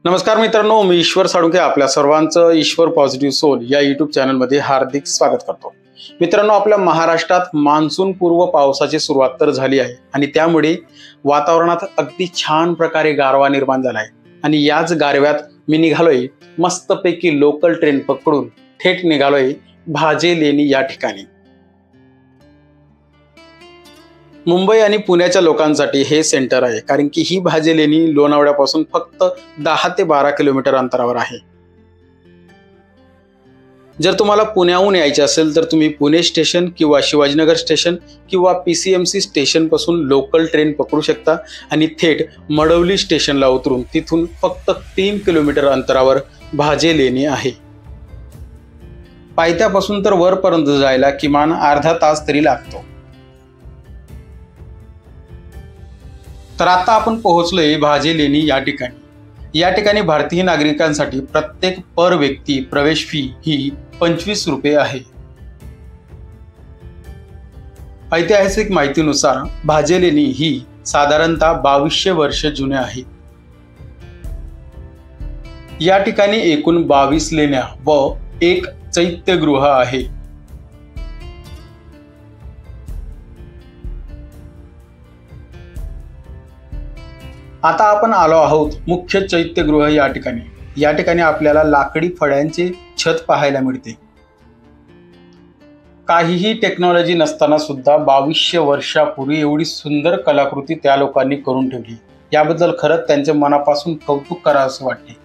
नमस्कार मित्रांनो, मी ईश्वर साळुंखे आपल्या सर्वांचं ईश्वर पॉझिटिव्ह सोल या यूट्यूब चॅनलमध्ये हार्दिक स्वागत करतो। मित्रांनो, आपल्या महाराष्ट्रात मान्सून पूर्व पावसाची सुरुवात तर झाली आहे आणि त्यामुळे वातावरणात अगदी छान प्रकारे गारवा निर्माण झाला आहे आणि याच गारव्यात मी निघालोय मस्तपैकी लोकल ट्रेन पकडून थेट निघालोय भाजे लेणी या ठिकाणी। मुंबई आणि पुण्याच्या लोकांसाठी हे सेंटर आहे, कारण की ही भाजे लेणी लोणावळ्यापासून फक्त 10 ते 12 किलोमीटर अंतरावर आहे। जर तुम्हाला पुण्याहून यायचे असेल तर तुम्ही पुणे स्टेशन किंवा शिवाजीनगर स्टेशन किंवा PCMC स्टेशन पासून लोकल ट्रेन पकडू शकता आणि थेट मडवली स्टेशनला उतरून तिथून फक्त 3 किलोमीटर अंतरावर भाजे लेणी आहे। पायथ्यापासून तर वरपर्यंत जायला किमान अर्धा तास तरी लागतो। तर आता आपण पोहोचलोय भाजे लेणी या ठिकाणी। या ठिकाणी भारतीय नागरिकांसाठी प्रत्येक पर व्यक्ती प्रवेश फी ही 25 रुपये आहे। ऐतिहासिक माहितीनुसार भाजे लेणी ही साधारणतः 2200 वर्ष जुने आहे। या ठिकाणी एकूण 22 लेण्या व एक चैत्यगृह आहे। आता आपण आलो आहोत मुख्य चैत्यगृह या ठिकाणी। या ठिकाणी आपल्याला लाकडी फळ्यांचे छत पाहायला मिळते। काहीही टेक्नॉलॉजी नसताना सुद्धा 2200 वर्षापूर्वी एवढी सुंदर कलाकृती त्या लोकांनी करून ठेवली, याबद्दल खरंच त्यांच्या मनापासून कौतुक करावंसं वाटते।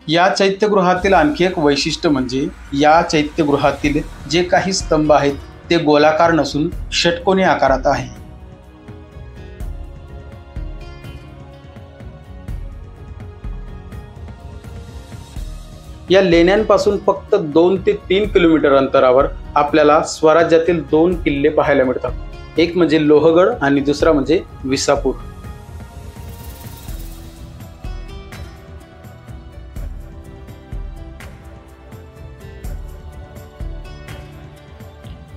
या चैत्यगृहातील आणखी एक वैशिष्ट्य म्हणजे या चैत्यगृहातील जे काही स्तंभ आहेत ते गोलाकार नसून षटकोनी आकारात आहे। या लेण्यांपासून फक्त 2 ते 3 किलोमीटर अंतरावर आपल्याला स्वराज्यातील 2 किल्ले पाहायला मिळतात। एक म्हणजे लोहगड आणि दुसरा म्हणजे विसापूर।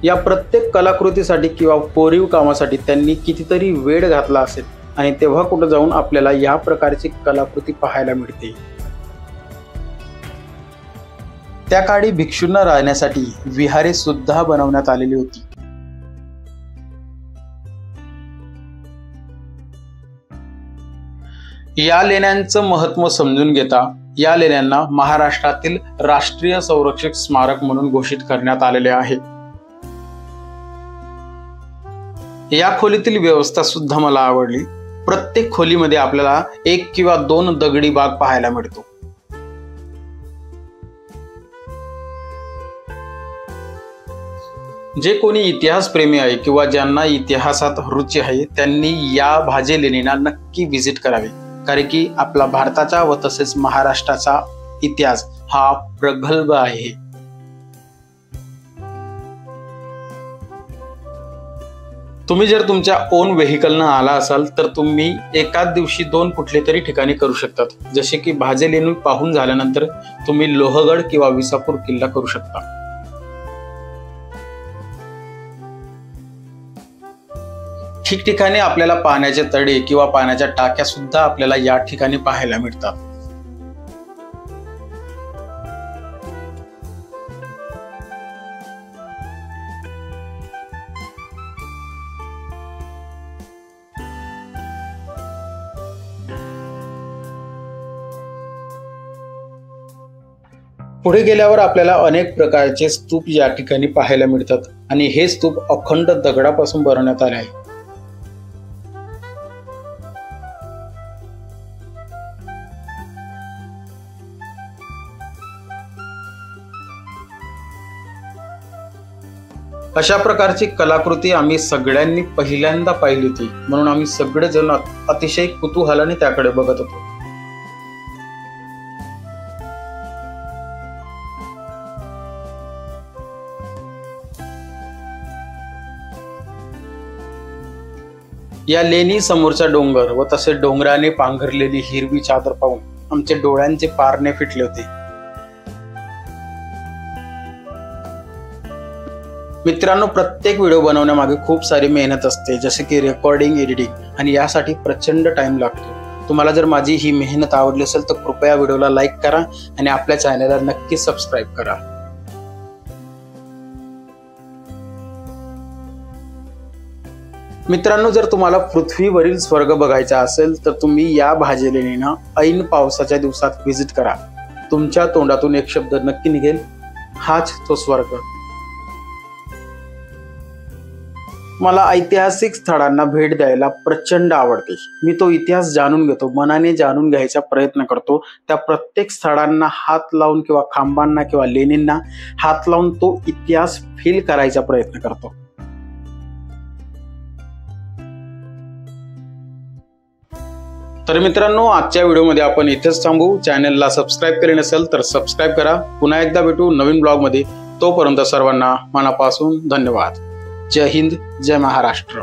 या प्रत्येक कलाकृतीसाठी किंवा कोरीव कामासाठी त्यांनी कितीतरी वेळ घातला असेल आणि तेव्हा कुठे जाऊन आपल्याला या प्रकारची कलाकृती पाहायला मिळते। त्या काळी भिक्षूंना राहण्यासाठी विहारे सुद्धा बनवण्यात आलेली होती। या लेण्यांचं महत्त्व समजून घेता या लेण्यांना महाराष्ट्रातील राष्ट्रीय संरक्षित स्मारक म्हणून घोषित करण्यात आलेले आहे। या खोलीतील व्यवस्था सुद्धा मला आवडली। प्रत्येक खोलीमध्ये आपल्याला 1 किंवा 2 दगडी बाग पाहायला मिळतो। जे कोणी इतिहास प्रेमी आहे किंवा ज्यांना इतिहासात रुची आहे त्यांनी या भाजे लेणीला नक्की व्हिजिट करावे, कारण की आपला भारताचा व तसेच महाराष्ट्राचा इतिहास हा प्रगल्भ आहे। तुम्ही जर तुमच्या ओन व्हेकलनं आला असाल तर तुम्ही एकाच दिवशी 2 कुठले तरी ठिकाणी करू शकतात, जसे की भाजे लेणी पाहून झाल्यानंतर तुम्ही लोहगड किंवा विसापूर किल्ला करू शकता। ठिकठिकाणी आपल्याला पाण्याचे तळे किंवा पाण्याच्या टाक्या सुद्धा आपल्याला या ठिकाणी पाहायला मिळतात। पुढे गेल्यावर आपल्याला अनेक प्रकारचे स्तूप या ठिकाणी पाहायला मिळतात आणि हे स्तूप अखंड दगडापासून बनवण्यात आले आहे। अशा प्रकारची कलाकृती आम्ही सगळ्यांनी पहिल्यांदा पाहिली होती, म्हणून आम्ही सगळेजण अतिशय कुतूहलाने त्याकडे बघत होतो। या लेणी समोरचा डोंगर व तसे डोंगराने पांघरलेली हिरवी चादर पाहून आमचे डोळ्यांचे पारणे फिटले होते। मित्रांनो, प्रत्येक व्हिडिओ बनवण्यामागे खूप सारी मेहनत असते, जसे की रेकॉर्डिंग, एडिटिंग आणि यासाठी प्रचंड टाइम लागतो। तुम्हाला जर माझी ही मेहनत आवडली असेल तर कृपया व्हिडिओला लाईक करा आणि आपल्या चॅनलला नक्की सबस्क्राईब करा। मित्रांनो, जर तुम्हाला पृथ्वीवरील स्वर्ग बघायचा असेल तर तुम्ही या भाजी लेणीला ऐन पावसाच्या दिवसात व्हिजिट करा। तुमच्या तोंडातून एक शब्द नक्की निघेल, हाच तो स्वर्ग। मला ऐतिहासिक स्थळांना भेट द्यायला प्रचंड आवडते। मी तो इतिहास जाणून घेतो, मनाने जाणून घ्यायचा प्रयत्न करतो। त्या प्रत्येक स्थळांना हात लावून किंवा खांबांना किंवा लेणींना हात लावून तो इतिहास फील करायचा प्रयत्न करतो। तर मित्रांनो, आजच्या व्हिडिओमध्ये आपण इथेच थांबू। चॅनलला सबस्क्राईब केले नसेल तर सबस्क्राईब करा। पुन्हा एकदा भेटू नवीन ब्लॉगमध्ये। तोपर्यंत सर्वांना मनापासून धन्यवाद। जय हिंद, जय महाराष्ट्र।